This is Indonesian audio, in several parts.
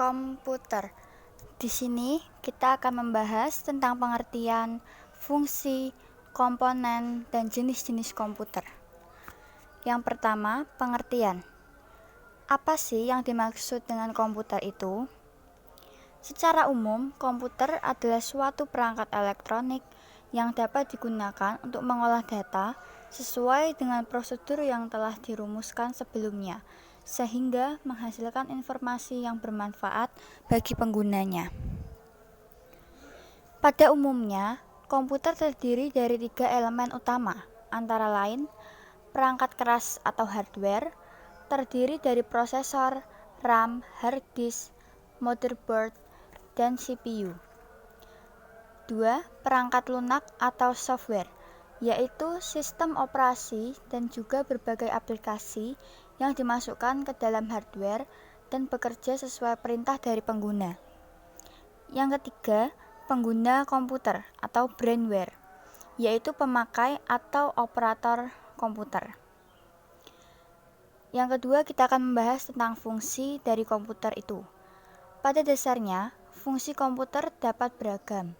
Komputer. Di sini kita akan membahas tentang pengertian, fungsi, komponen, dan jenis-jenis komputer. Yang pertama, pengertian. Apa sih yang dimaksud dengan komputer itu? Secara umum, komputer adalah suatu perangkat elektronik yang dapat digunakan untuk mengolah data sesuai dengan prosedur yang telah dirumuskan sebelumnya, sehingga menghasilkan informasi yang bermanfaat bagi penggunanya. Pada umumnya, komputer terdiri dari 3 elemen utama, antara lain perangkat keras atau hardware, terdiri dari prosesor, RAM, hard disk, motherboard, dan CPU. 2. Perangkat lunak atau software, yaitu sistem operasi dan juga berbagai aplikasi yang dimasukkan ke dalam hardware dan bekerja sesuai perintah dari pengguna. Yang ketiga, pengguna komputer atau brainware, yaitu pemakai atau operator komputer. Yang kedua, kita akan membahas tentang fungsi dari komputer itu. Pada dasarnya, fungsi komputer dapat beragam,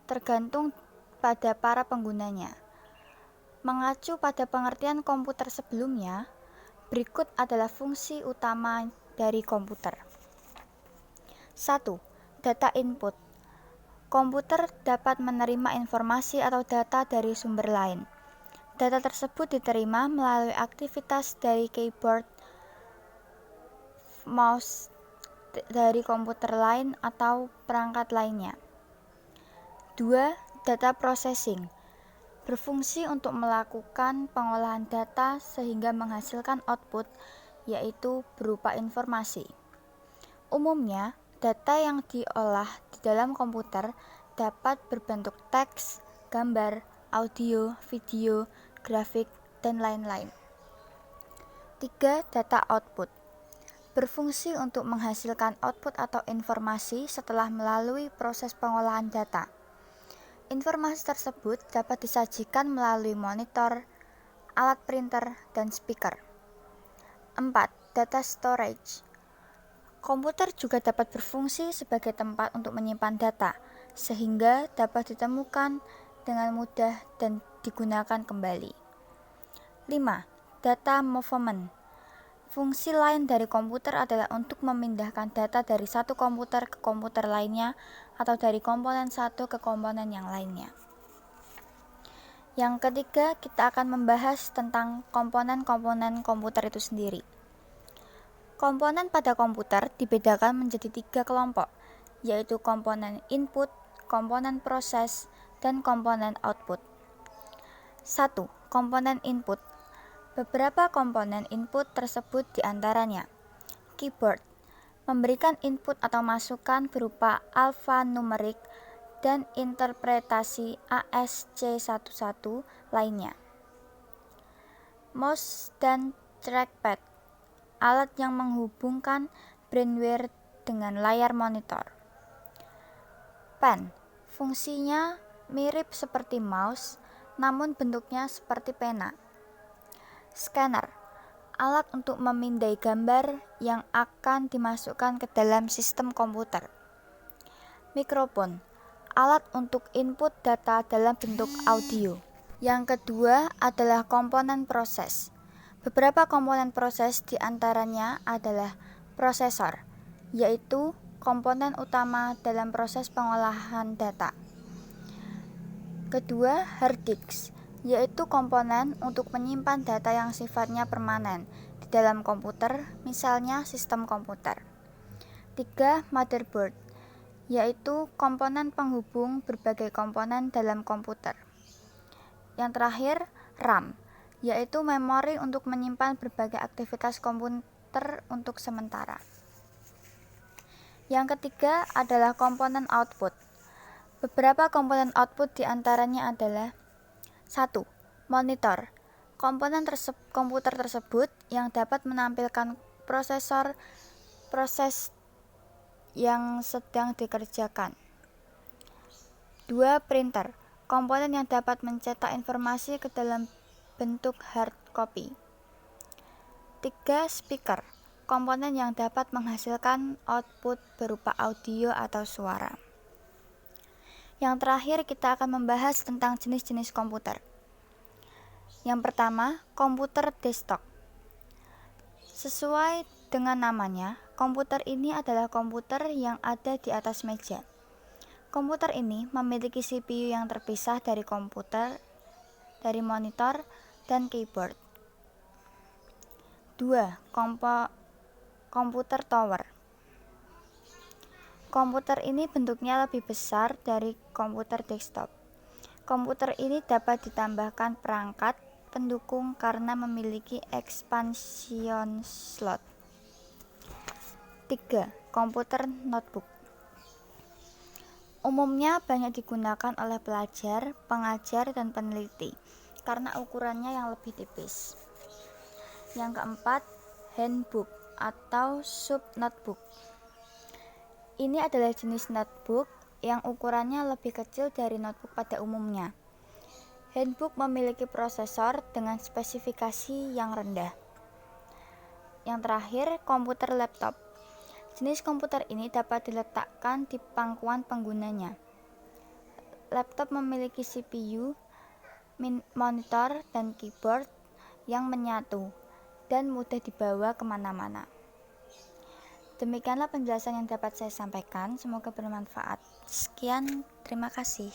tergantung pada para penggunanya. Mengacu pada pengertian komputer sebelumnya, berikut adalah fungsi utama dari komputer. 1. Data input. Komputer dapat menerima informasi atau data dari sumber lain. Data tersebut diterima melalui aktivitas dari keyboard, mouse dari komputer lain atau perangkat lainnya. 2. Data processing. Berfungsi untuk melakukan pengolahan data sehingga menghasilkan output, yaitu berupa informasi. Umumnya, data yang diolah di dalam komputer dapat berbentuk teks, gambar, audio, video, grafik, dan lain-lain. 3. Data output. Berfungsi untuk menghasilkan output atau informasi setelah melalui proses pengolahan data. Informasi tersebut dapat disajikan melalui monitor, alat printer, dan speaker. 4. Data storage. Komputer juga dapat berfungsi sebagai tempat untuk menyimpan data, sehingga dapat ditemukan dengan mudah dan digunakan kembali. 5. Data movement. Fungsi lain dari komputer adalah untuk memindahkan data dari satu komputer ke komputer lainnya atau dari komponen satu ke komponen yang lainnya. Yang ketiga, kita akan membahas tentang komponen-komponen komputer itu sendiri. Komponen pada komputer dibedakan menjadi 3 kelompok, yaitu komponen input, komponen proses, dan komponen output. 1. Komponen input. Beberapa komponen input tersebut diantaranya keyboard, memberikan input atau masukan berupa alfanumerik dan interpretasi ASC11 lainnya. Mouse dan trackpad, alat yang menghubungkan brainware dengan layar monitor. Pen, fungsinya mirip seperti mouse, namun bentuknya seperti pena. Scanner, alat untuk memindai gambar yang akan dimasukkan ke dalam sistem komputer. Mikrofon, alat untuk input data dalam bentuk audio. Yang kedua adalah komponen proses. Beberapa komponen proses diantaranya adalah prosesor, yaitu komponen utama dalam proses pengolahan data. Kedua, hard disk, yaitu komponen untuk menyimpan data yang sifatnya permanen di dalam komputer, misalnya sistem komputer. 3. Motherboard, yaitu komponen penghubung berbagai komponen dalam komputer. Yang terakhir, RAM, yaitu memori untuk menyimpan berbagai aktivitas komputer untuk sementara. Yang ketiga adalah komponen output. Beberapa komponen output diantaranya adalah 1. Monitor, komponen komputer tersebut yang dapat menampilkan proses yang sedang dikerjakan. 2. Printer, komponen yang dapat mencetak informasi ke dalam bentuk hard copy. 3. Speaker, komponen yang dapat menghasilkan output berupa audio atau suara. Yang terakhir, kita akan membahas tentang jenis-jenis komputer. Yang pertama, komputer desktop. Sesuai dengan namanya, komputer ini adalah komputer yang ada di atas meja. Komputer ini memiliki CPU yang terpisah dari monitor, dan keyboard. 2. Komputer tower. Komputer ini bentuknya lebih besar dari komputer desktop. Komputer ini dapat ditambahkan perangkat pendukung karena memiliki expansion slot. 3. Komputer notebook. Umumnya banyak digunakan oleh pelajar, pengajar, dan peneliti karena ukurannya yang lebih tipis. Yang keempat, handbook atau subnotebook. Ini adalah jenis notebook yang ukurannya lebih kecil dari notebook pada umumnya. Handbook memiliki prosesor dengan spesifikasi yang rendah. Yang terakhir, komputer laptop. Jenis komputer ini dapat diletakkan di pangkuan penggunanya. Laptop memiliki CPU, monitor, dan keyboard yang menyatu dan mudah dibawa kemana-mana. Demikianlah penjelasan yang dapat saya sampaikan. Semoga bermanfaat. Sekian, terima kasih.